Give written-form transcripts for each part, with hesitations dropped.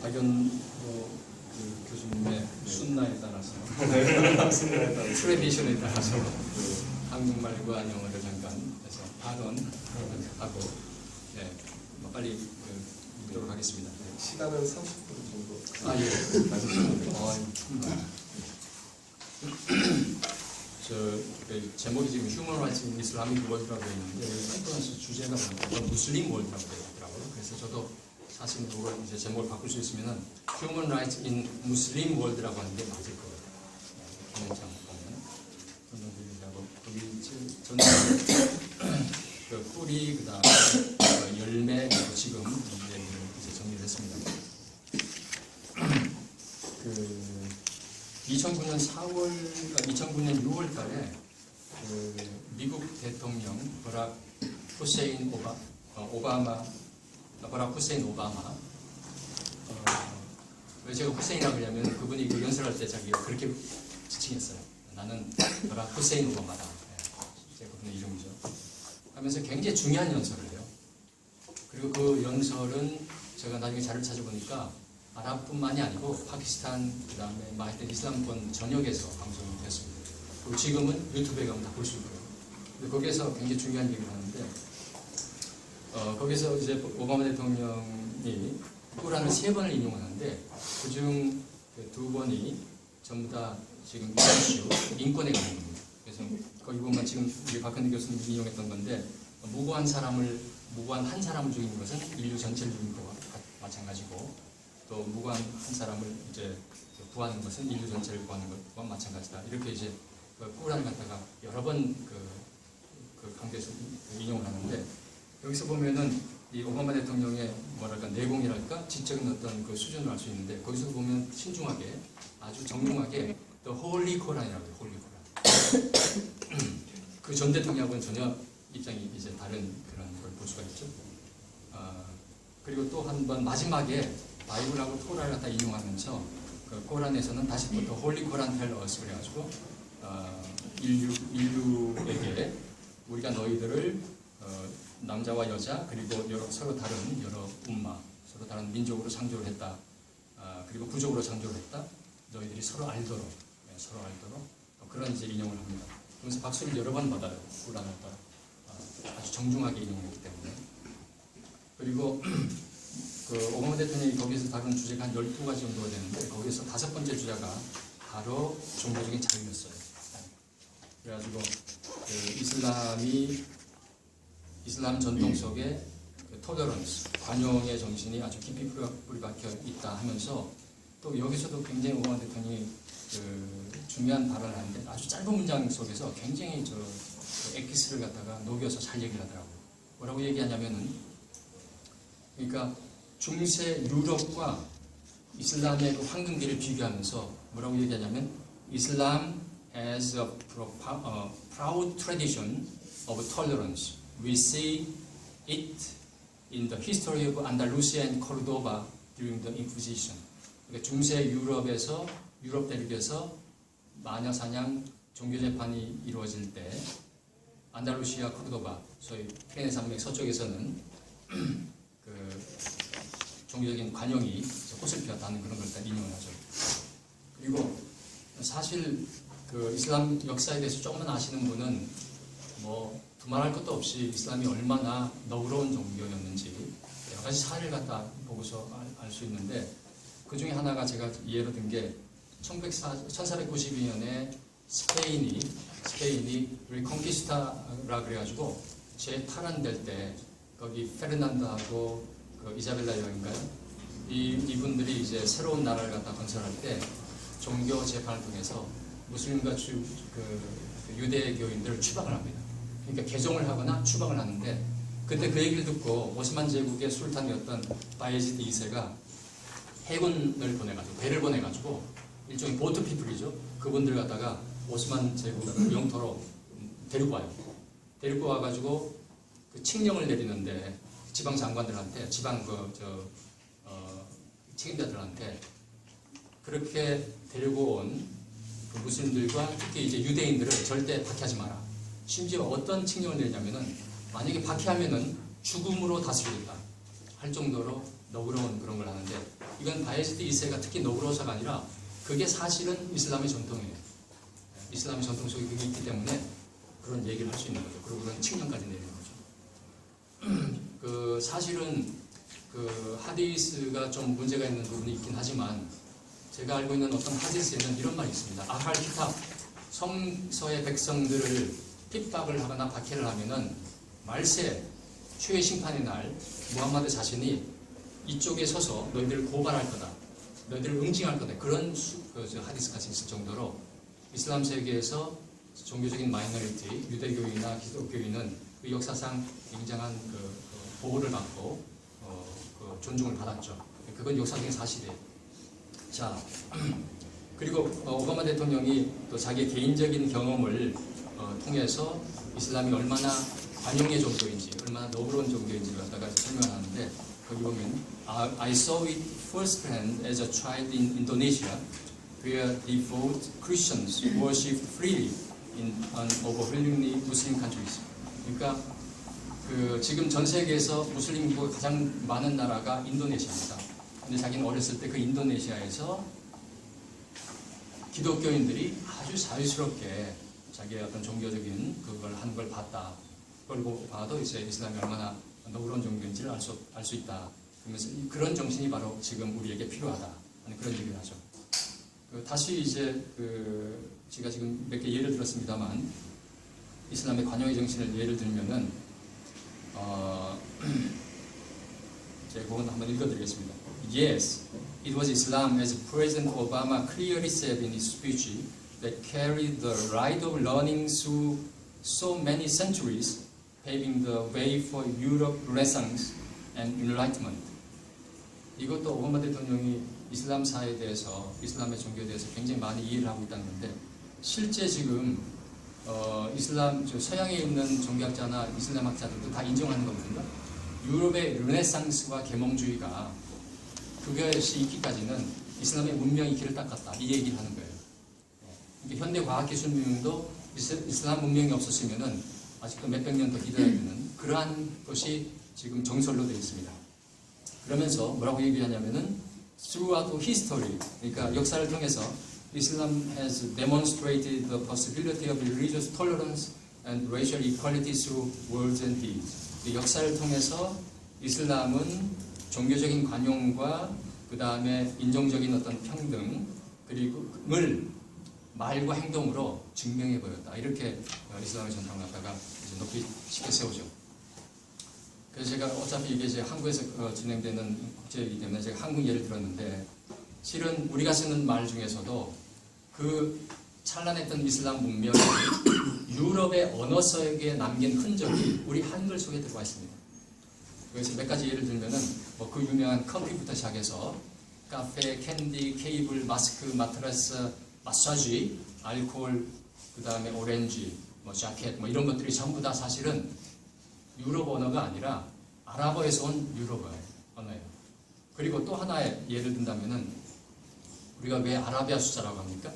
박연 그 교수님의 순나에 따라서 순나에 따라서 트레디션에 따라서 한국말과 영어를 잠깐 해서 발언하고 빨리 보도록 하겠습니다. 시간은 30분 정도. 예. 제목이 지금 휴먼 라이츠 인 이슬라믹 월드라고 되어 있는데 컨퍼런스 주제가 뭐냐면 무슬림 월드라고 되어 있더라고요. 그래서 저도 사실 이걸 이제 제목을 바꿀 수 있으면은 휴먼 라이츠 인 무슬림 월드라고 하는 게 맞을 것 같아요. 기능장 보면 거기 전체 그 뿌리 그다음에 열매 그리고 지금 이제 정리를 했습니다. 2009년 2009년 6월 달에 미국 대통령 버락 후세인 오바마 왜 제가 후세인이라고 하냐면 그분이 그 연설할 때 자기가 그렇게 지칭했어요. 나는 버락 후세인 오바마다. 제가 그분의 이름이죠. 하면서 굉장히 중요한 연설을 해요. 그리고 그 연설은 제가 나중에 자료를 찾아보니까 아랍뿐만이 아니고 파키스탄 그다음에 하여튼 이슬람권 전역에서 방송이 됐습니다. 그리고 지금은 유튜브에 가면 다 볼 수 있고요. 근데 거기에서 굉장히 중요한 얘기를 하는데 거기서 이제 오바마 대통령이 꾸란을 3번을 인용하는데 그중 2번이 전부 다 지금 이슈 인권에 관한 겁니다. 그래서 거기 보면 지금 우리 박현대 교수님이 인용했던 건데 무고한 한 사람을 죽인 것은 인류 전체를 죽인 것과 마찬가지고 또 무고한 한 사람을 이제 구하는 것은 인류 전체를 구하는 것과 마찬가지다. 이렇게 이제 그 꾸란을 갖다가 여러 번 그 강조해서 인용을 하는데 여기서 보면은 이 오바마 대통령의 뭐랄까 내공이랄까 지적인 어떤 그 수준을 알 수 있는데 거기서 보면 신중하게 아주 정중하게 또 홀리 코란이라고 해요. 홀리 코란. 그 전 대통령하고는 전혀 입장이 이제 다른 그런 걸 볼 수가 있죠. 그리고 또 한 번 마지막에 바이블하고 토라를 갖다 인용하면서 그 코란에서는 다시부터 홀리 코란 텔 어스 그래가지고 인류에게 우리가 너희들을 남자와 여자 그리고 서로 다른 여러 umma 서로 다른 민족으로 창조를 했다. 그리고 부족으로 창조를 했다. 너희들이 서로 알도록 그런 이제 인용을 합니다. 그래서 박수를 여러 번 받아요. 코란을 따라 아주 정중하게 인용했기 때문에. 그리고 그 오바마 대통령이 거기서 다룬 주제가 한 12가지 정도가 되는데 거기서 5번째 주제가 바로 종교적인 자유였어요. 그래가지고 그 이슬람 전통 속에 그 토레런스, 관용의 정신이 아주 깊이 뿌리박혀 있다 하면서 또 여기서도 굉장히 오바마 대통령이 그 중요한 발언을 하는데 아주 짧은 문장 속에서 굉장히 그 엑기스를 갖다가 녹여서 잘 얘기를 하더라고요. 뭐라고 얘기하냐면은 그러니까 중세 유럽과 이슬람의 그 황금기를 비교하면서 뭐라고 얘기하냐면 Islam has a proud tradition of tolerance. We see it in the history of Andalusia and Cordoba during the Inquisition. 그러니까 중세 유럽 대륙에서 마녀 사냥 종교 재판이 이루어질 때 안달루시아, 코르도바, 소위 피레네 산맥 서쪽에서는 그 종교적인 관용이 꽃을 피웠다는 그런 걸 일단 인용을 하죠. 그리고 사실 그 이슬람 역사에 대해서 조금만 아시는 분은 뭐 두말할 것도 없이 이슬람이 얼마나 너그러운 종교였는지 여러 가지 사례를 갖다 보고서 알 수 있는데 그 중에 하나가 제가 예로 든 게 1492년에 스페인이 리컨키스타라 그래가지고 재탈환될 때 거기 페르난도하고 그 이자벨라 여인가요? 이분들이 이제 새로운 나라를 갖다 건설할 때 종교 재판을 통해서 무슬림과 그 유대교인들을 추방을 합니다. 그러니까 개종을 하거나 추방을 하는데 그때 그 얘기를 듣고 오스만 제국의 술탄이었던 바예지드 2세가 해군을 보내가지고 배를 보내가지고 일종의 보트 피플이죠. 그분들 갖다가 오스만 제국 영토로 데리고 와요. 데리고 와가지고 그 칙령을 내리는데 지방 장관들한테 지방 책임자들한테 그렇게 데리고 온 그 무슬림들과 특히 이제 유대인들을 절대 박해하지 마라. 심지어 어떤 칙령을 내리냐면은 만약에 박해하면은 죽음으로 다스리겠다 할 정도로 너그러운 그런 걸 하는데 이건 바예지드 2세가 특히 너그러워서가 아니라 그게 사실은 이슬람의 전통이에요. 이슬람의 전통 속에 그게 있기 때문에 그런 얘기를 할 수 있는 거죠. 그리고 그런 측면까지 내리는 거죠. 그 사실은 그 하디스가 좀 문제가 있는 부분이 있긴 하지만 제가 알고 있는 어떤 하디스에는 이런 말이 있습니다. 아할 키탑, 성서의 백성들을 핍박을 하거나 박해를 하면은 말세, 최후의 심판의 날 무함마드 자신이 이쪽에 서서 너희들을 고발할 거다. 너희들을 응징할 거다. 그런 하디스까지 있을 정도로 이슬람 세계에서 종교적인 마이너리티, 유대교인이나 기독교인은 그 역사상 굉장한 그 보호를 받고 그 존중을 받았죠. 그건 역사적인 사실이에요. 자, 그리고 오바마 대통령이 또 자기의 개인적인 경험을 통해서 이슬람이 얼마나 관용의 종교인지, 얼마나 너그러운 종교인지를 갖다가 설명하는데 거기 보면 I saw it firsthand as a child in Indonesia, where devout Christians worship freely in an overwhelmingly Muslim countries. 그러니까 그 지금 전 세계에서 무슬림 인구가 가장 많은 나라가 인도네시아입니다. 근데 자기는 어렸을 때 그 인도네시아에서 기독교인들이 아주 자유스럽게 자기의 어떤 종교적인 그걸 하는 걸 봤다. 그걸 봐도 이제 이슬람이 얼마나 너그러운 종교인지를 알 수 있다. 그러면서 그런 정신이 바로 지금 우리에게 필요하다. 하는 그런 얘기를 하죠. 다시 이제 제가 지금 몇 개 예를 들었습니다만 이슬람의 관용의 정신을 예를 들면은 제가 그건 한번 읽어드리겠습니다. Yes, it was Islam, as President Obama clearly said in his speech, that carried the right of learning through so many centuries, paving the way for Europe Renaissance and Enlightenment. 이것도 오바마 대통령이 이슬람사에 대해서, 이슬람의 종교에 대해서 굉장히 많이 이해를 하고 있다는 건데, 실제 지금 이슬람 서양에 있는 종교학자나 이슬람학자들도 다 인정하는 거거든요. 유럽의 르네상스와 계몽주의가 그것이 있기까지는 이슬람의 문명이 길을 닦았다 이 얘기를 하는 거예요. 그러니까 현대 과학기술 문명도 이슬람 문명이 없었으면은 아직도 몇백 년 더 기다려야 되는 그러한 것이 지금 정설로 되어 있습니다. 그러면서 뭐라고 얘기하냐면은 throughout history, 그러니까 역사를 통해서 Islam has demonstrated the possibility of religious tolerance and racial equality through words and deeds. 역사를 통해서 이슬람은 종교적인 관용과 그 다음에 인종적인 어떤 평등 그리고를 말과 행동으로 증명해 보였다. 이렇게 이슬람의 전통을 갖다가 이제 높이 쉽게 세우죠. 그래서 제가 어차피 이게 이제 한국에서 진행되는 국제이기 때문에 제가 한국 예를 들었는데 실은 우리가 쓰는 말 중에서도 그 찬란했던 이슬람 문명이 유럽의 언어 속에 남긴 흔적이 우리 한글 속에 들어와 있습니다. 그래서 몇 가지 예를 들면은 뭐 그 유명한 커피부터 시작해서 카페, 캔디, 케이블, 마스크, 마트레스, 마사지, 알코올, 그 다음에 오렌지, 뭐 자켓, 뭐 이런 것들이 전부 다 사실은 유럽 언어가 아니라 아랍어에서 온 유럽어 언어예요. 그리고 또 하나의 예를 든다면은 우리가 왜 아라비아 숫자라고 합니까?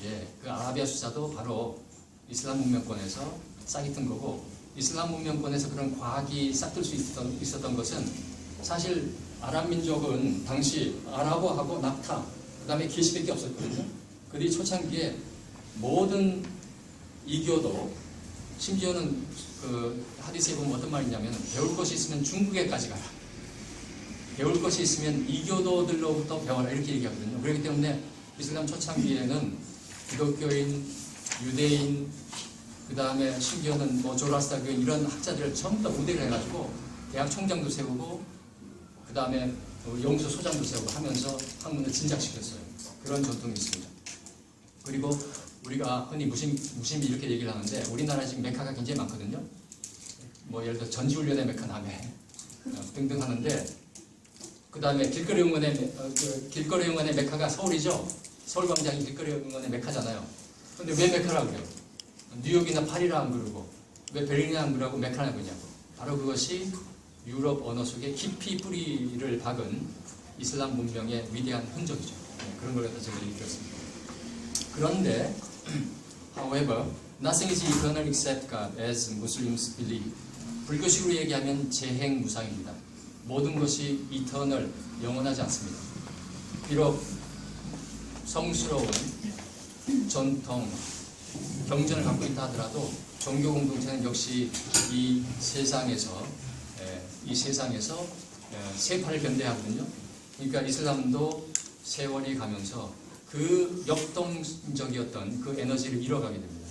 예, 그 아라비아 숫자도 바로 이슬람 문명권에서 싹이 튼 거고 이슬람 문명권에서 그런 과학이 싹들 수 있었던 것은 사실 아랍 민족은 당시 아랍어하고 낙타, 그 다음에 계시밖에 없었거든요. 그들이 초창기에 모든 이교도 심지어는 그 하디스에 보면 어떤 말이냐면 배울 것이 있으면 중국에까지 가라. 배울 것이 있으면 이교도들로부터 배워라 이렇게 얘기하거든요. 그렇기 때문에 이슬람 초창기에는 기독교인, 유대인, 그 다음에 심지어는 뭐 조라스타교인 이런 학자들을 전부 다 우대를 해가지고 대학 총장도 세우고 그 다음에 영수 소장도 세우고 하면서 학문을 진작시켰어요. 그런 전통이 있습니다. 그리고 우리가 흔히 무심히 이렇게 얘기를 하는데 우리나라에 지금 메카가 굉장히 많거든요. 뭐 예를 들어 전지훈련의 메카 남해 등등 하는데 그 다음에 길거리 응원의 메카가 서울이죠. 서울광장이 길거리 응원의 메카잖아요. 근데 왜 메카라고 그래요? 뉴욕이나 파리라 안 그러고 왜 베를린이나 안 그러고 메카라고 그러냐고. 바로 그것이 유럽 언어 속에 깊이 뿌리를 박은 이슬람 문명의 위대한 흔적이죠. 그런 걸 갖다 제가 얘기했습니다. 그런데 however, nothing is eternal except God, as Muslims believe. 불교식으로 얘기하면 재행무상입니다. 모든 것이 eternal, 영원하지 않습니다. 비록 성스러운 전통, 경전을 갖고 있다 하더라도 종교 공동체는 역시 이 세상에서 세파를 견뎌하거든요. 그러니까 이슬람도 세월이 가면서 그 역동적이었던 그 에너지를 잃어가게 됩니다.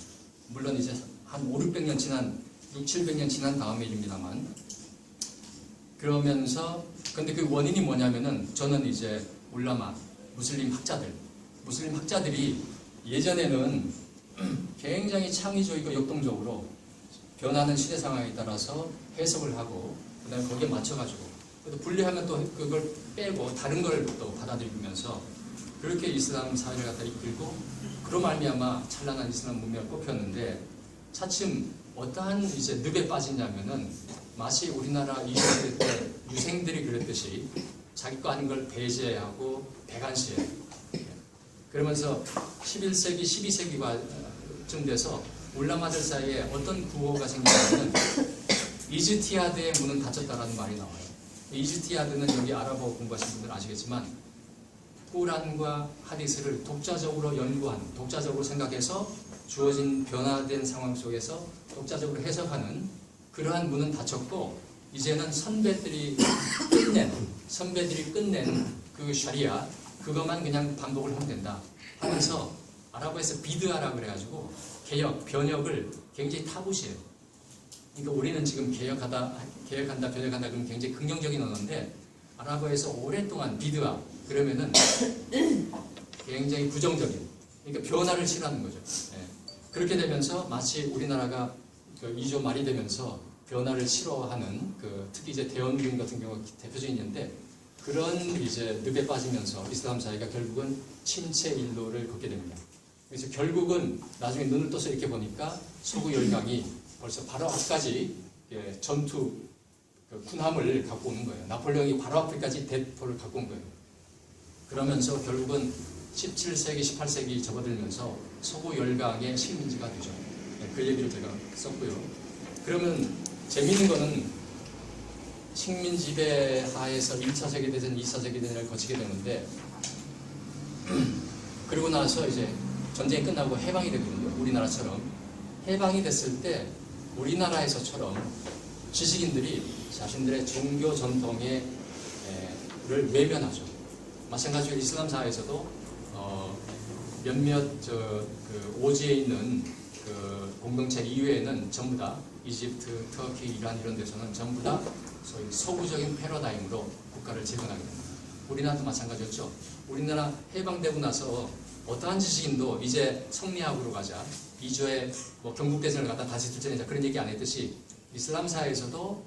물론 이제 한 500~600년 지난 600~700년 지난 다음의 일입니다만, 그러면서 근데 그 원인이 뭐냐면은 저는 이제 울라마 무슬림 학자들이 예전에는 굉장히 창의적이고 역동적으로 변하는 시대 상황에 따라서 해석을 하고 그다음에 거기에 맞춰가지고 또 분리하면 또 그걸 빼고 다른 걸 또 받아들이면서 그렇게 이슬람 사회를 갖다 이끌고 그로 말미암아 찬란한 이슬람 문명을 뽑혔는데, 차츰 어떠한 이제 늪에 빠지냐면은 마치 우리나라 이주할 때 유생들이 그랬듯이 자기 거 아닌 걸 배제하고 배관시해요. 그러면서 11세기, 12세기쯤 돼서 울라마들 사이에 어떤 구호가 생기냐면 이즈티하드의 문은 닫혔다라는 말이 나와요. 이즈티하드는 여기 아랍어 공부하신 분들 아시겠지만 꾸란과 하디스를 독자적으로 연구하는, 독자적으로 생각해서 주어진 변화된 상황 속에서 독자적으로 해석하는 그러한 문은 닫혔고, 이제는 선배들이 끝낸 그 샤리아, 그것만 그냥 반복을 하면 된다 하면서 아랍어에서 비드아라 그래가지고 개혁, 변혁을 굉장히 타부시해요. 그러니까 우리는 지금 개혁한다, 변혁한다 그러면 굉장히 긍정적인 언어인데, 아랍어에서 오랫동안 비드아 그러면은 굉장히 부정적인, 그러니까 변화를 싫어하는 거죠. 예. 그렇게 되면서 마치 우리나라가 그 2조 말이 되면서 변화를 싫어하는 특히 이제 대원군 같은 경우가 대표적인데, 그런 이제 늪에 빠지면서 이슬람 사회가 결국은 침체 일로를 걷게 됩니다. 그래서 결국은 나중에 눈을 떠서 이렇게 보니까 서구 열강이 벌써 바로 앞까지 전투 군함을 갖고 오는 거예요. 나폴레옹이 바로 앞에까지 대포를 갖고 온 거예요. 그러면서 결국은 17세기, 18세기 접어들면서 서구 열강의 식민지가 되죠. 그 얘기를 제가 썼고요. 그러면 재미있는 거는 식민 지배 하에서 1차 세계대전, 2차 세계대전을 거치게 되는데, 그리고 나서 이제 전쟁이 끝나고 해방이 되거든요. 우리나라처럼. 해방이 됐을 때 우리나라에서처럼 지식인들이 자신들의 종교 전통을 외면하죠. 마찬가지로 이슬람 사회에서도 몇몇 오지에 있는 공동체 이외에는 전부 다 이집트, 터키, 이란 이런 데서는 전부 다 소위 서구적인 패러다임으로 국가를 재건하게 됩니다. 우리나라도 마찬가지였죠. 우리나라 해방되고 나서 어떠한 지식인도 이제 성리학으로 가자, 이주에 경국대전을 갖다 다시 들춰내자 그런 얘기 안 했듯이, 이슬람 사회에서도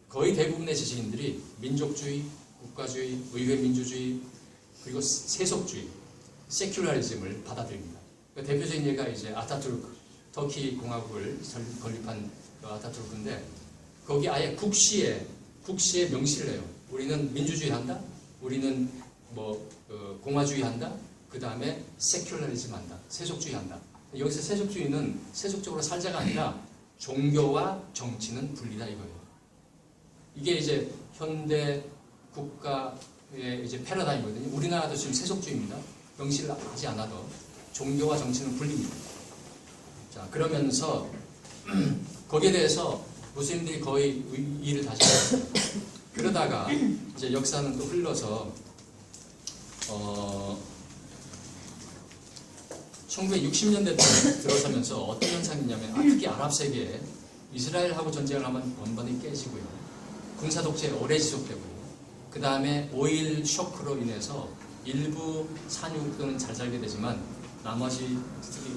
거의 대부분의 지식인들이 민족주의, 국가주의, 의회 민주주의, 그리고 세속주의, 세큘라리즘을 받아들입니다. 그러니까 대표적인 예가 이제 아타투르크, 터키 공화국을 건립한 그 아타투르크인데, 거기 아예 국시에 명시를 해요. 우리는 민주주의 한다, 우리는 공화주의 한다, 그 다음에 세큘라리즘 한다, 세속주의 한다. 여기서 세속주의는 세속적으로 살자가 아니라 종교와 정치는 분리다 이거예요. 이게 이제 현대 국가의 이제 패러다임이거든요. 우리나라도 지금 세속주의입니다. 명시를 하지 않아도 종교와 정치는 분리입니다. 자, 그러면서 거기에 대해서 무슬림들이 거의 이의를 다시 했어요. 그러다가 이제 역사는 또 흘러서 1960년대 들어서면서 어떤 현상이냐면, 특히 아랍 세계에 이스라엘하고 전쟁을 하면 번번이 깨지고요, 군사 독재 오래 지속되고요, 그 다음에 오일 쇼크로 인해서 일부 산유국들은 잘 살게 되지만 나머지 특히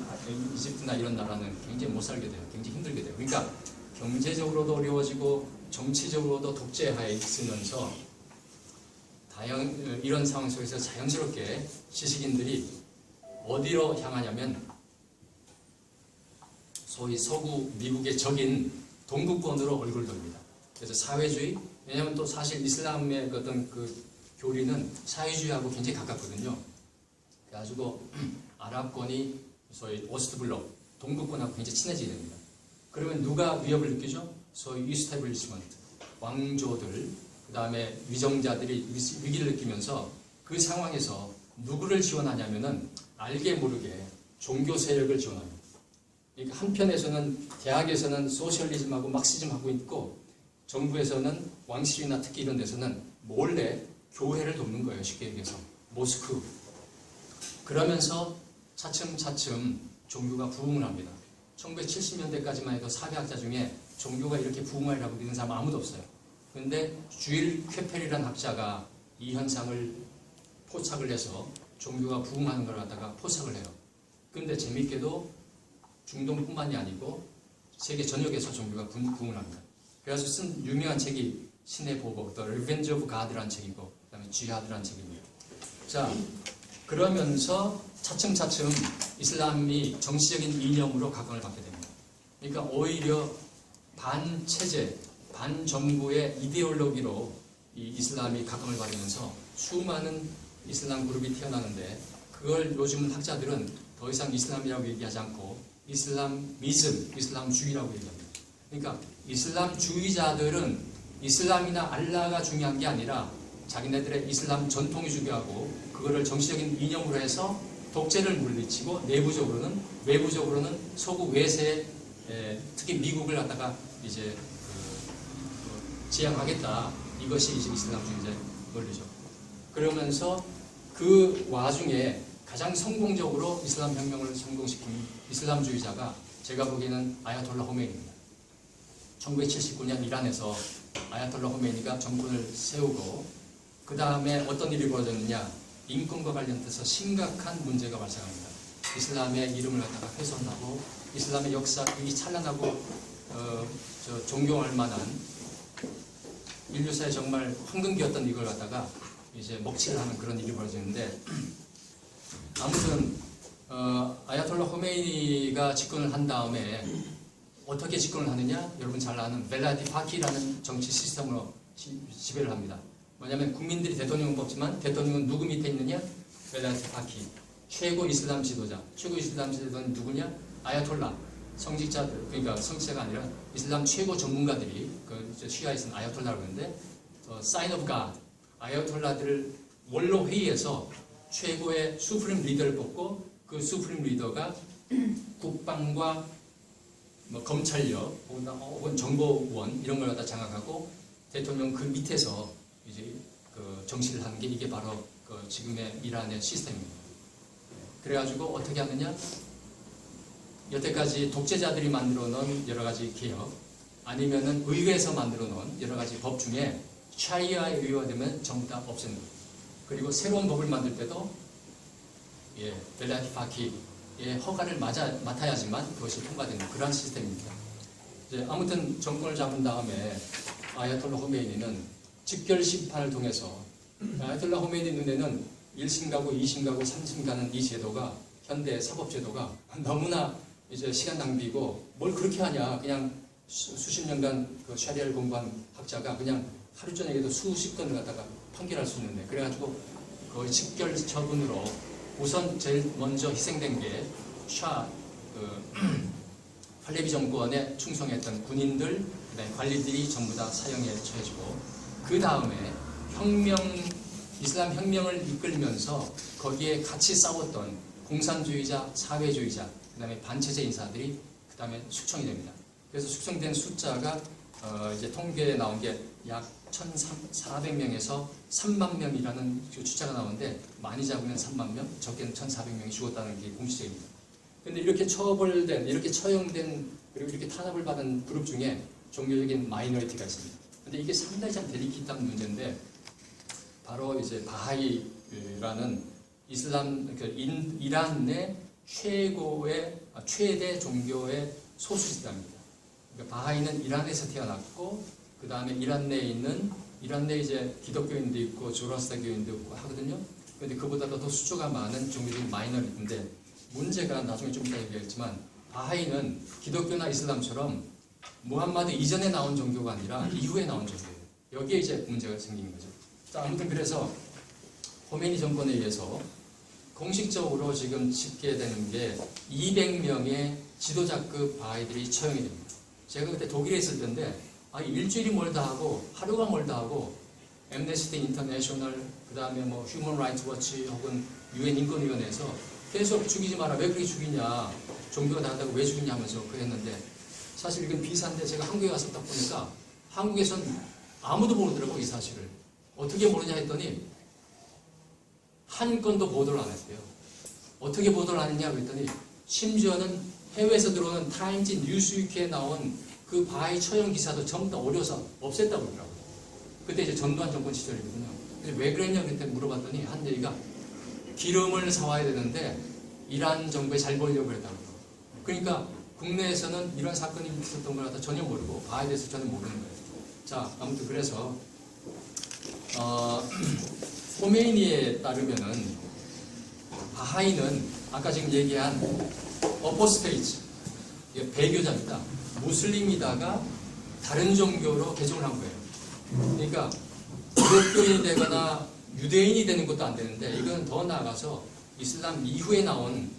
이집트나 이런 나라는 굉장히 못 살게 돼요. 굉장히 힘들게 돼요. 그러니까 경제적으로도 어려워지고 정치적으로도 독재하에 있으면서 이런 상황 속에서 자연스럽게 지식인들이 어디로 향하냐면 소위 서구 미국의 적인 동구권으로 얼굴 돌립니다. 그래서 사회주의, 왜냐하면 또 사실 이슬람의 어떤 교리는 사회주의하고 굉장히 가깝거든요. 그래가지고 아랍권이 소위 오스트블록, 동구권하고 굉장히 친해지게 됩니다. 그러면 누가 위협을 느끼죠? 소위 이스태블리시먼트, 왕조들, 그 다음에 위정자들이 위기를 느끼면서 그 상황에서 누구를 지원하냐면은 알게 모르게 종교 세력을 지원합니다. 그러니까 한편에서는 대학에서는 소셜리즘하고 막시즘하고 있고 정부에서는 왕실이나 특히 이런 데서는 몰래 교회를 돕는 거예요. 쉽게 얘기해서 모스크. 그러면서 차츰차츰 종교가 부흥을 합니다. 1970년대까지만 해도 사회학자 중에 종교가 이렇게 부흥하리라고 믿는 사람 아무도 없어요. 그런데 주일 쾌펠이라는 학자가 이 현상을 포착을 해서 종교가 부흥하는 걸 갖다가 포착을 해요. 그런데 재밌게도 중동뿐만이 아니고 세계 전역에서 종교가 부흥을 합니다. 그래서 쓴 유명한 책이 신의 보복, The Revenge of God라는 책이고 그 다음에 지하드라는 책입니다. 자, 그러면서 차츰차츰 이슬람이 정치적인 이념으로 각광을 받게 됩니다. 그러니까 오히려 반체제, 반정부의 이데올로기로 이 이슬람이 각광을 받으면서 수많은 이슬람 그룹이 태어나는데 그걸 요즘 학자들은 더 이상 이슬람이라고 얘기하지 않고 이슬람미즘, 이슬람주의라고 얘기합니다. 그러니까 이슬람주의자들은 이슬람이나 알라가 중요한 게 아니라 자기네들의 이슬람 전통이 중요하고 그거를 정치적인 이념으로 해서 독재를 물리치고 외부적으로는 소국 외세 특히 미국을 갖다가 이제 지향하겠다. 이것이 이제 이슬람주의자의 논리죠. 그러면서 그 와중에 가장 성공적으로 이슬람 혁명을 성공시킨 이슬람주의자가 제가 보기에는 아야톨라 호메이니입니다. 1979년 이란에서 아야톨라 호메이니가 정권을 세우고 그 다음에 어떤 일이 벌어졌느냐, 인권과 관련돼서 심각한 문제가 발생합니다. 이슬람의 이름을 갖다가 훼손하고 이슬람의 역사이 찬란하고 존경할 만한 인류사에 정말 황금기였던 이걸 갖다가 이제 먹칠을 하는 그런 일이 벌어지는데, 아무튼 아야톨라 호메이니가 집권을 한 다음에 어떻게 집권을 하느냐, 여러분 잘 아는 벨라디 파키라는 정치 시스템으로 지배를 합니다. 뭐냐면 국민들이 대통령을 뽑지만 대통령은 누구 밑에 있느냐? 벨라디 파키, 최고 이슬람 지도자. 최고 이슬람 지도자는 누구냐? 아야톨라, 성직자들, 그러니까 성직자가 아니라 이슬람 최고 전문가들이 그 시아에서는 아야톨라라고 하는데 사인 오브 갓, 아야톨라들을 원로 회의에서 최고의 수프림 리더를 뽑고 그 수프림 리더가 국방과 뭐 검찰력 혹은 정보원 이런 걸 갖다 장악하고 대통령 그 밑에서 이제 그 정치를 하는 게 이게 바로 그 지금의 이란의 시스템입니다. 그래가지고 어떻게 하느냐? 여태까지 독재자들이 만들어 놓은 여러 가지 개혁 아니면은 의회에서 만들어 놓은 여러 가지 법 중에 샤리아에 의거되면 전부 다 없애는 거예요. 그리고 새로운 법을 만들 때도 벨라디 파키의 허가를 맡아야지만 그것이 통과되는 그런 시스템입니다. 이제 아무튼 정권을 잡은 다음에 아야톨라 호메이니는 직결 심판을 통해서 아야톨라 호메이니 눈에는 1심 가고 2심 가고 3심 가는 이 제도가 현대 사법제도가 너무나 이제 시간 낭비고 뭘 그렇게 하냐, 그냥 수십 년간 그 샤리아를 공부한 학자가 그냥 하루 저녁에도 수십 건을 갖다가 판결할 수 있는데, 그래가지고 거의 직결 처분으로 우선 제일 먼저 희생된 게 팔레비 정권에 충성했던 군인들, 그다음에 관리들이 전부 다 사형에 처해지고, 그 다음에 이슬람 혁명을 이끌면서 거기에 같이 싸웠던 공산주의자, 사회주의자, 그 다음에 반체제 인사들이 그 다음에 숙청이 됩니다. 그래서 숙청된 숫자가 이제 통계에 나온 게 약 1,400명에서 3만 명이라는 숫자가 나오는데, 많이 잡으면 3만 명, 적게는 1,400명이 죽었다는 게 공식적입니다. 그런데 이렇게 처벌된, 이렇게 처형된, 그리고 이렇게 탄압을 받은 그룹 중에 종교적인 마이너리티가 있습니다. 그런데 이게 상당히 참 데리키트한 문제인데, 바로 이제 바하이라는 이란 내 최대 종교의 소수 집단입니다. 그러니까 바하이는 이란에서 태어났고, 그 다음에 이란 내에 이제 기독교인도 있고 조라스타교인도 있고 하거든요. 그런데 그보다도 더 수조가 많은 종교적인 마이너리티인데, 문제가 나중에 좀 이따 얘기하겠지만 바하이는 기독교나 이슬람처럼 무함마드 이전에 나온 종교가 아니라 이후에 나온 종교예요. 여기에 이제 문제가 생긴 거죠. 자, 아무튼 그래서 호메니 정권에 의해서 공식적으로 지금 집계되는 게 200명의 지도자급 바하이들이 처형이 됩니다. 제가 그때 독일에 있을 때인데 일주일이 멀다 하고 하루가 멀다 하고 엠네스티 인터내셔널, 그 다음에 뭐 휴먼 라이트 워치 혹은 유엔 인권위원회에서 계속 죽이지 마라. 왜 그렇게 죽이냐. 종교가 다르다고 왜 죽이냐 하면서 그랬는데 사실 이건 비사인데 제가 한국에 가서 딱 보니까 한국에선 아무도 모르더라고 이 사실을. 어떻게 모르냐 했더니 한 건도 보도를 안 했어요. 어떻게 보도를 안 했냐 그랬더니 심지어는 해외에서 들어오는 타임즈 뉴스위크에 나온 그 바하이 처형 기사도 전부 다 어려서 없앴다고 그러더라고요. 그때 이제 전두환 정권 시절이거든요. 근데 왜 그랬냐 그때 물어봤더니 한 얘기가 기름을 사와야 되는데 이란 정부에 잘 보이려고 그랬다고. 그러니까 국내에서는 이런 사건이 있었던 걸 갖다 전혀 모르고 바하이에 대해서 전혀 모르는 거예요. 자, 아무튼 그래서 호메이니에 따르면은 바하이는 아까 지금 얘기한 어포스테이츠 배교자입니다. 무슬림이다가 다른 종교로 개종을 한 거예요. 그러니까 기독교인이 되거나 유대인이 되는 것도 안 되는데 이건 더 나아가서 이슬람 이후에 나온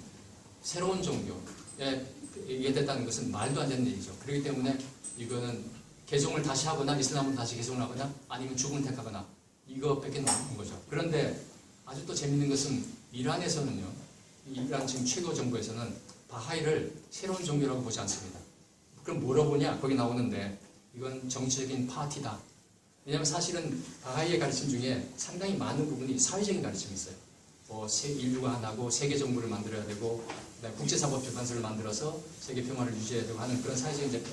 새로운 종교에 이게 됐다는 것은 말도 안 되는 얘기죠. 그렇기 때문에 이거는 개종을 다시 하거나 이슬람으로 다시 개종을 하거나 아니면 죽음을 택하거나 이거밖에 없는 거죠. 그런데 아주 또 재밌는 것은 이란에서는요. 이란 지금 최고 정부에서는 바하이를 새로운 종교라고 보지 않습니다. 그럼 뭐라고 보냐? 거기 나오는데 이건 정치적인 파티다. 왜냐하면 사실은 바하이의 가르침 중에 상당히 많은 부분이 사회적인 가르침이 있어요. 뭐 인류가 하나고 세계 정부를 만들어야 되고 국제사법재판소를 만들어서 세계 평화를 유지해야 되고 하는 그런 사회적인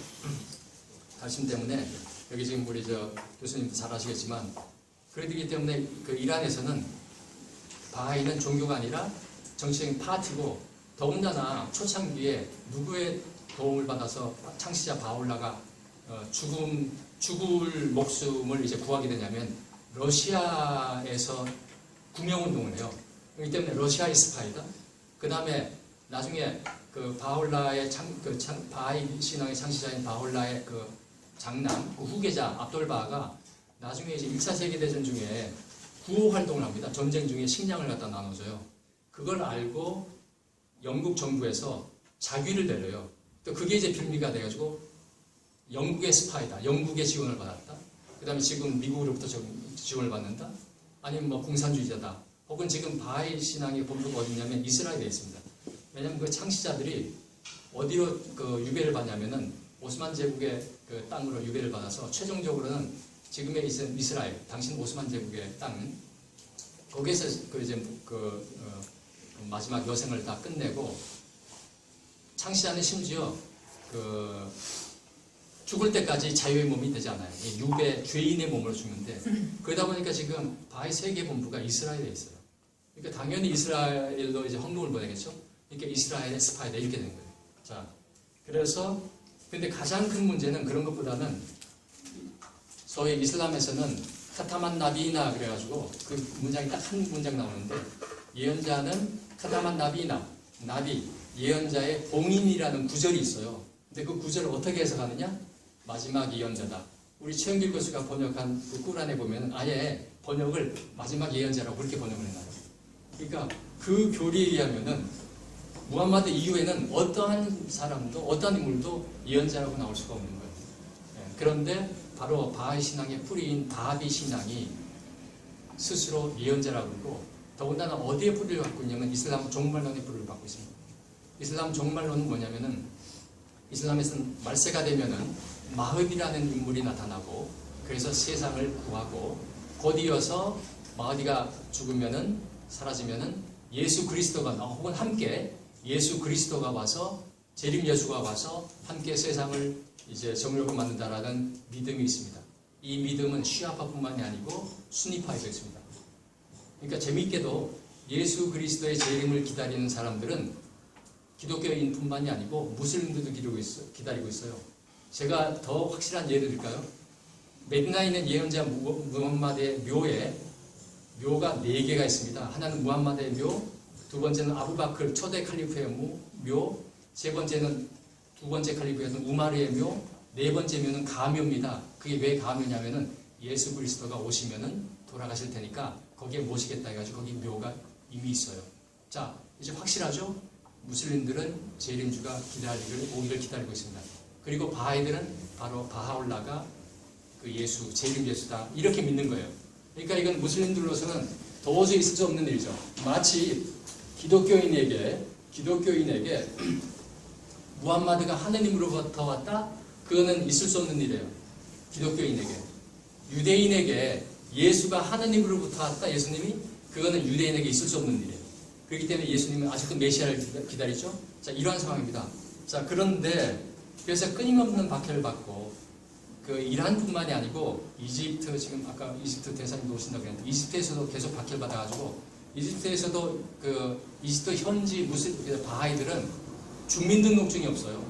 가르침 때문에 여기 지금 우리 교수님도 잘 아시겠지만 그렇기 때문에 그 이란에서는 바하이는 종교가 아니라 정치적인 파티고 더군다나 초창기에 누구의 도움을 받아서 창시자 바하올라가 죽을 목숨을 이제 구하게 되냐면 러시아에서 구명운동을 해요. 그렇기 때문에 러시아의 스파이다. 그 다음에 나중에 그 바하올라의 바하이 신앙의 창시자인 바하올라의 그 장남, 그 후계자 압돌바가 나중에 이제 1차 세계대전 중에 구호 활동을 합니다. 전쟁 중에 식량을 갖다 나눠줘요. 그걸 알고 영국 정부에서 자귀를 내려요. 또 그게 이제 빌미가 돼가지고 영국의 스파이다. 영국의 지원을 받았다. 그 다음에 지금 미국으로부터 지원을 받는다. 아니면 뭐 공산주의자다. 혹은 지금 바하이 신앙의 본부가 어디냐면 이스라엘에 있습니다. 왜냐하면 그 창시자들이 어디로 그 유배를 받냐면은 오스만 제국의 그 땅으로 유배를 받아서 최종적으로는 지금의 이스라엘, 당신 오스만 제국의 땅 거기에서 그 이제 마지막 여생을 다 끝내고 창시자는 심지어 그 죽을 때까지 자유의 몸이 되지 않아요. 유배 죄인의 몸으로 죽는데 그러다 보니까 지금 바하이 세계 본부가 이스라엘에 있어요. 그러니까 당연히 이스라엘로 이제 헌금을 보내겠죠. 그러니까 이스라엘의 스파이다 이렇게 된 거예요. 자, 그래서 근데 가장 큰 문제는 그런 것보다는 소위 이슬람에서는 카타만 나비나 그래가지고 그 문장이 딱 한 문장 나오는데 예언자는 카타만 나비나 나비 예언자의 봉인이라는 구절이 있어요. 근데 그 구절을 어떻게 해석하느냐? 마지막 예언자다. 우리 최영길 교수가 번역한 그 꾸란에 보면 아예 번역을 마지막 예언자라고 그렇게 번역을 해놔요. 그러니까 그 교리에 의하면은 무함마드 이후에는 어떠한 사람도 어떠한 인물도 예언자라고 나올 수가 없는 거예요. 그런데 바로 바하이 신앙의 뿌리인 바하비 신앙이 스스로 예언자라고 그러고 더군다나 어디에 뿌리를 갖고 있냐면 이슬람 종말론의 뿌리를 갖고 있습니다. 이슬람 종말론은 뭐냐면은 이슬람에서는 말세가 되면은 마흐디라는 인물이 나타나고 그래서 세상을 구하고 곧 이어서 마흐디가 죽으면은 사라지면은 예수 그리스도가 혹은 함께 예수 그리스도가 와서 재림 예수가 와서 함께 세상을 이제 정의롭게 만든다라는 믿음이 있습니다. 이 믿음은 시아파뿐만이 아니고 순위파에도 있습니다. 그러니까 재미있게도 예수 그리스도의 재림을 기다리는 사람들은 기독교인뿐만이 아니고 무슬림들도 기다리고 있어요. 제가 더 확실한 예를 들까요? 메디나에 있는 예언자 무함마드의 묘에 묘가 4개가 있습니다. 하나는 무함마드의 묘, 두 번째는 아부바클 초대 칼리프의 묘, 세 번째는 두 번째 칼리프였던 우마르의 묘, 네 번째 묘는 가묘입니다. 그게 왜 가묘냐면은 예수 그리스도가 오시면은 돌아가실 테니까 거기에 모시겠다 해가지고 거기 묘가 이미 있어요. 자, 이제 확실하죠? 무슬림들은 재림주가 오기를 기다리고 있습니다. 그리고 바하이들은 바로 바하올라가 그 예수, 재림 예수다 이렇게 믿는 거예요. 그러니까 이건 무슬림들로서는 도저히 있을 수 없는 일이죠. 마치 기독교인에게 무함마드가 하느님으로부터 왔다? 그거는 있을 수 없는 일이에요. 기독교인에게. 유대인에게 예수가 하느님으로부터 왔다? 예수님이? 그거는 유대인에게 있을 수 없는 일이에요. 그렇기 때문에 예수님은 아직도 메시아를 기다리죠? 자, 이러한 상황입니다. 자, 그런데 그래서 끊임없는 박해를 받고 그 이란뿐만이 아니고 이집트, 지금 아까 이집트 대사님도 오신다고 했는데 이집트에서도 계속 박해를 받아가지고 이집트에서도 그 이집트 현지 무슬 바하이들은 주민등록증이 없어요.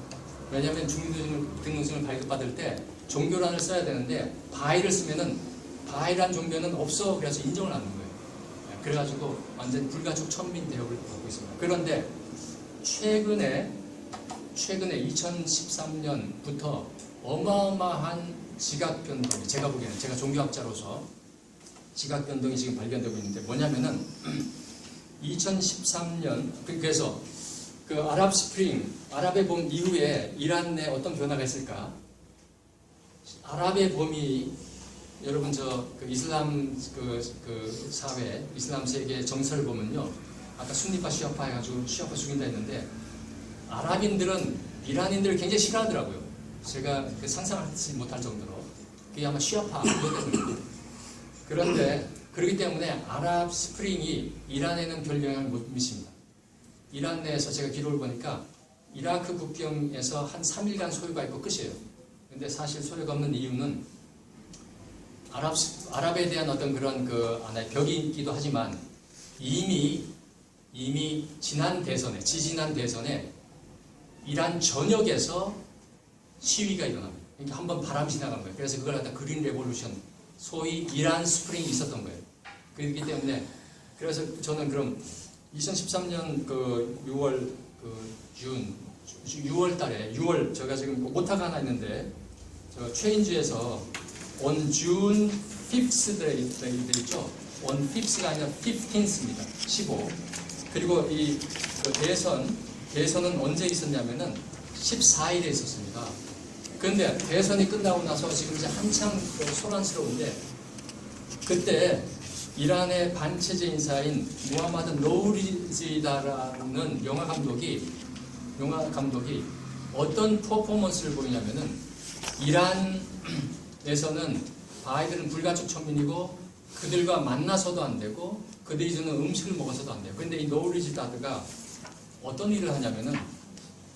왜냐하면 주민등록증을 발급받을 때 종교란을 써야 되는데 바하이를 쓰면은 바하이란 종교는 없어, 그래서 인정을 안 하는 거예요. 그래가지고 완전 불가촉 천민 대역을 받고 있습니다. 그런데 최근에 2013년부터 어마어마한 지각 변동이, 제가 보기에는, 제가 종교학자로서 지각 변동이 지금 발견되고 있는데 뭐냐면은 2013년, 그래서 그 아랍 스프링, 아랍의 봄 이후에 이란 내 어떤 변화가 있을까? 아랍의 봄이, 여러분 그 이슬람 그 사회, 이슬람 세계 정서를 보면요, 아까 순니파 시아파 해가지고 시아파 죽인다 했는데 아랍인들은 이란인들을 굉장히 싫어하더라고요. 제가 상상하지 못할 정도로. 그게 아마 시아파 때문입니다. 그런데 그렇기 때문에 아랍 스프링이 이란에는 별 영향을 못 미칩니다. 이란 내에서 제가 기록을 보니까 이라크 국경에서 한 3일간 소요가 있고 끝이에요. 근데 사실 소요가 없는 이유는 아랍에 대한 어떤 그런 하나의 벽이 있기도 하지만 이미 지지난 대선에 이란 전역에서 시위가 일어납니다. 그러니까 한번 바람이 지나간 거예요. 그래서 그걸 갖다 그린 레볼루션, 소위 이란 스프링이 있었던 거예요. 그렇기 때문에 그래서 저는 그럼 2013년 6월 달에 제가 지금 오타가 하나 있는데 저 최인주에서 on June 5th 돼 있죠. on 5th가 아니라 15th입니다. 15. 그리고 이 대선은 언제 있었냐면은 14일에 있었습니다. 그런데 대선이 끝나고 나서 지금 이제 한창 소란스러운데 그때 이란의 반체제 인사인 무하마드 노우리지다라는 영화 감독이 어떤 퍼포먼스를 보이냐면은 이란에서는 바하이들은 불가촉 천민이고 그들과 만나서도 안 되고 그들이 주는 음식을 먹어서도 안 돼요. 그런데 이 노우리지다드가 어떤 일을 하냐면은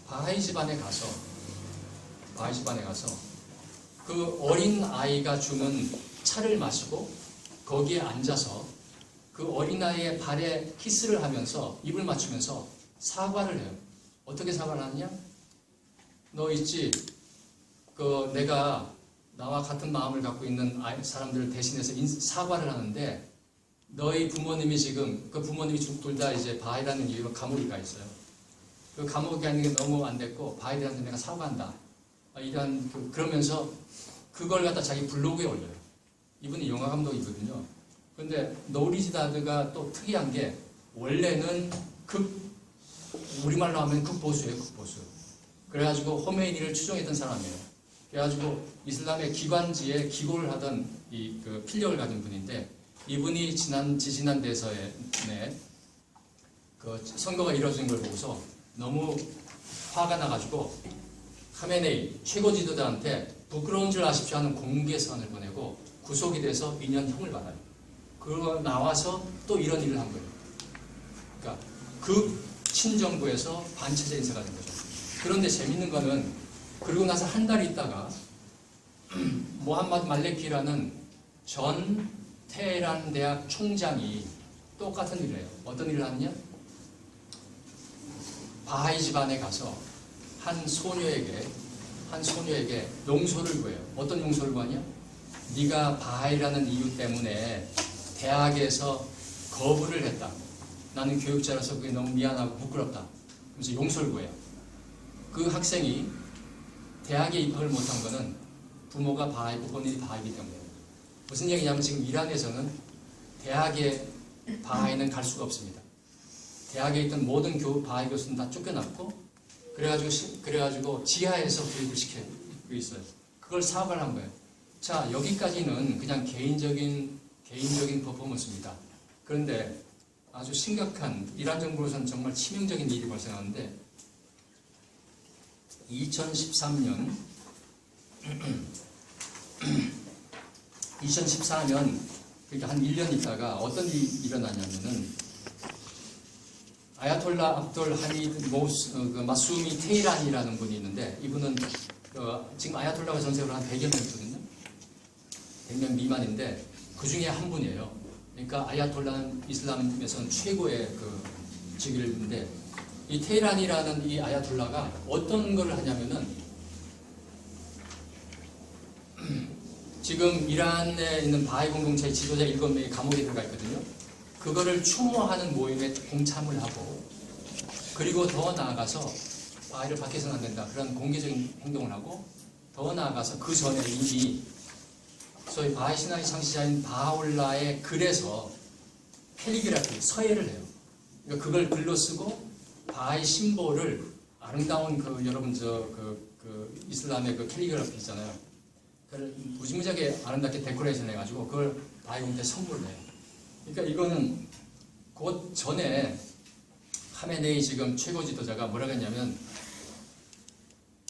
바하이 집안에 가서 그 어린 아이가 주는 차를 마시고 거기에 앉아서 그 어린 아이의 발에 키스를 하면서 입을 맞추면서 사과를 해요. 어떻게 사과를 하느냐? 너 있지? 내가 나와 같은 마음을 갖고 있는 사람들을 대신해서 사과를 하는데 너희 부모님이 지금 그 부모님이 둘 다 이제 바하이라는 이유로 감옥에 가 있어요. 그 감옥에 가는 게 너무 안 됐고 바하이들한테 내가 사과한다. 그러면서 그걸 갖다 자기 블로그에 올려요. 이분이 영화 감독이거든요. 그런데 노우리지다드가 또 특이한 게 원래는 우리말로 하면 극보수예요, 극보수. 그래가지고 호메이니를 추종했던 사람이에요. 그래가지고 이슬람의 기관지에 기고를 하던 필력을 가진 분인데 이분이 지지난 대선에 선거가 이루어진 걸 보고서 너무 화가 나가지고 카메네이 최고 지도자한테 부끄러운 줄 아십시오 하는 공개 선을 보내고 구속이 돼서 2년형을 받아요. 그러고 나와서 또 이런 일을 한 거예요. 그러니까 친정부에서 반체제 인사가 된 거죠. 그런데 재밌는 거는 그러고 나서 한 달 있다가 모함마드 말레키라는 전 테헤란 대학 총장이 똑같은 일을 해요. 어떤 일을 하느냐? 바하이 집안에 가서 한 소녀에게 용서를 구해요. 어떤 용서를 구하냐? 네가 바하이라는 이유 때문에 대학에서 거부를 했다. 나는 교육자라서 그게 너무 미안하고 부끄럽다. 그래서 용서를 구해요. 그 학생이 대학에 입학을 못한 거는 부모가 바하이고 본인이 바하이기 때문에. 무슨 얘기냐면 지금 이란에서는 대학에 바하이는 갈 수가 없습니다. 대학에 있던 모든 바하이 교수는 다 쫓겨났고 그래가지고 지하에서 교육을 시키고 있어요. 그걸 사업을 한 거예요. 자, 여기까지는 그냥 개인적인 퍼포먼스입니다. 그런데 아주 심각한 이란 정부로서는 정말 치명적인 일이 발생하는데 2014년 그러니까 한 1년 있다가 어떤 일이 일어나냐면은 아야톨라 압돌 하미드 마수미 테이란이라는 분이 있는데 이분은 지금 아야톨라가 전세로 한 100여 명 있거든요. 100명 미만인데 그 중에 한 분이에요. 그러니까 아야톨라는 이슬람에서는 최고의 그 직위인데 이 테헤란이라는 이 아야톨라가 어떤 걸 하냐면은 지금 이란에 있는 바하이 공동체의 지도자 7명이 감옥에 들어가 있거든요. 그거를 추모하는 모임에 동참을 하고 그리고 더 나아가서 바하이를 밖에서는 안 된다 그런 공개적인 행동을 하고 더 나아가서 그 전에 이미 소위 바하이 신앙의 창시자인 바하올라의 글에서 캘리그라피 서예를 해요. 그러니까 그걸 글로 쓰고 바하이 심볼을 아름다운 여러분 그 이슬람의 그 캘리그라피 있잖아요. 그걸 무지무지하게 아름답게 데코레이션 해가지고 그걸 바하이 공동체에 선물을 해요. 그러니까 이거는 그 전에 하메네이 지금 최고 지도자가 뭐라고 했냐면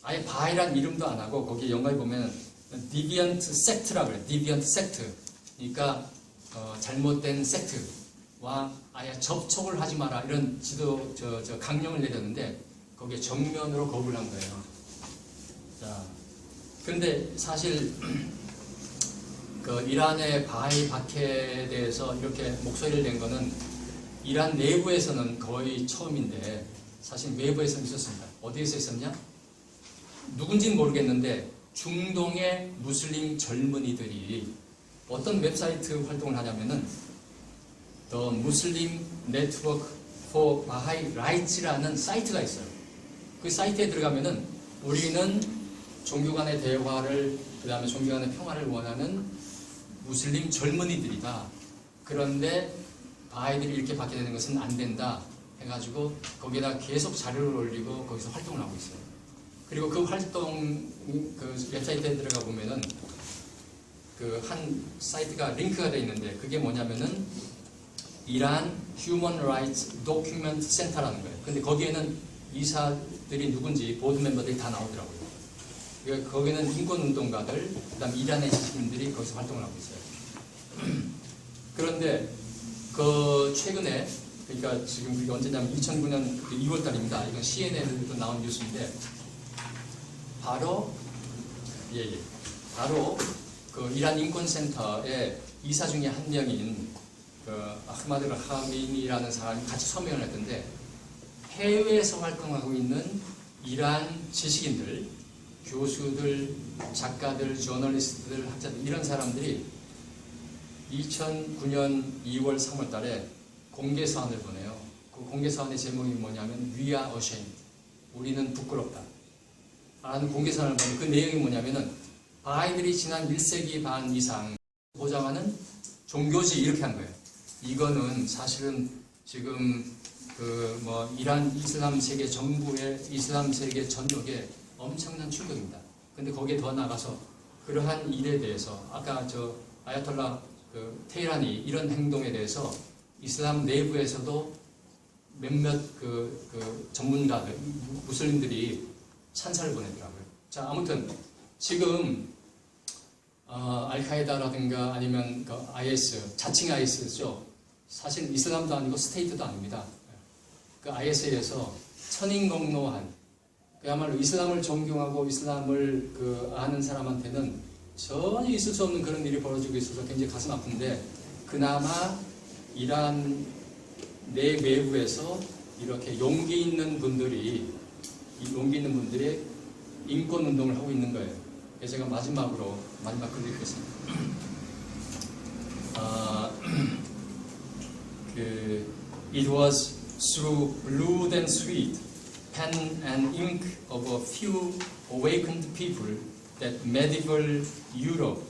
아예 바하이란 이름도 안 하고 거기에 영화에 보면 디비언트 섹트라고 그래요. 디비언트 섹트. 그러니까 잘못된 섹트와 아예 접촉을 하지 마라 이런 강령을 내렸는데 거기에 정면으로 거부를 한 거예요. 자, 그런데 사실 그 이란의 바하이 박해에 대해서 이렇게 목소리를 낸 거는 이란 내부에서는 거의 처음인데 사실 외부에서는 있었습니다. 어디에서 있었냐? 누군지는 모르겠는데 중동의 무슬림 젊은이들이 어떤 웹사이트 활동을 하냐면은 The Muslim Network for Baha'i Rights라는 사이트가 있어요. 그 사이트에 들어가면은 우리는 종교 간의 대화를 그 다음에 종교 간의 평화를 원하는 무슬림 젊은이들이다. 그런데 바하이들이 이렇게 받게 되는 것은 안 된다 해가지고 거기에다 계속 자료를 올리고 거기서 활동을 하고 있어요. 그리고 그 활동 그 웹사이트에 들어가 보면은 그 한 사이트가 링크가 되어 있는데 그게 뭐냐면은 이란 휴먼 라이츠 도큐멘트 센터라는 거예요. 근데 거기에는 이사들이 누군지 보드 멤버들이 다 나오더라고요. 그러니까 거기는 인권운동가들, 그 다음 이란의 지식인들이 거기서 활동을 하고 있어요. 그런데 그 최근에 그러니까 지금 그게 언제냐면 2009년 2월 달입니다. 이건 CNN에도 나온 뉴스인데 바로 그 이란 인권센터의 이사 중에 한 명인 그 아흐마드 하민이라는 사람이 같이 서명을 했던데 해외에서 활동하고 있는 이란 지식인들, 교수들, 작가들, 저널리스트들, 학자들 이런 사람들이 2009년 2월 3월 달에 공개서한을 보내요. 그 공개서한의 제목이 뭐냐면 We are ashamed. 우리는 부끄럽다. 라는 공개서한을 보면 그 내용이 뭐냐면은 바하이들이 지난 1세기 반 이상 보장하는 종교지 이렇게 한 거예요. 이거는 사실은 지금 이란 이슬람 세계 정부의 이슬람 세계 전역에 엄청난 충격입니다. 근데 거기에 더 나가서 그러한 일에 대해서 아까 아야톨라 테헤란이 이런 행동에 대해서 이슬람 내부에서도 몇몇 전문가들, 무슬림들이 찬사를 보내더라고요. 자, 아무튼 지금 알카에다라든가 아니면 IS, 자칭 IS죠. 사실 이슬람도 아니고 스테이트도 아닙니다. 그 IS에서 천인공노한 그야말로 이슬람을 존경하고 이슬람을 아는 사람한테는 전혀 있을 수 없는 그런 일이 벌어지고 있어서 굉장히 가슴 아픈데 그나마 이란 내외부에서 이렇게 용기 있는 분들이 인권 운동을 하고 있는 거예요. 그래서 제가 마지막 글 읽겠습니다. It was through blood and sweat, pen and ink of a few awakened people that medieval Europe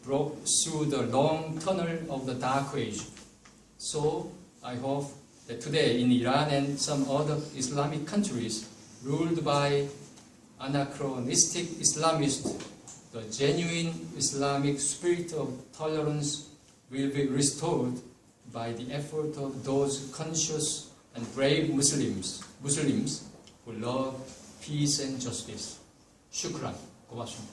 broke through the long tunnel of the Dark Age. So I hope that today in Iran and some other Islamic countries ruled by anachronistic Islamists, the genuine Islamic spirit of tolerance will be restored by the effort of those conscious and brave Muslims who love peace and justice. 슈크란. 고맙습니다.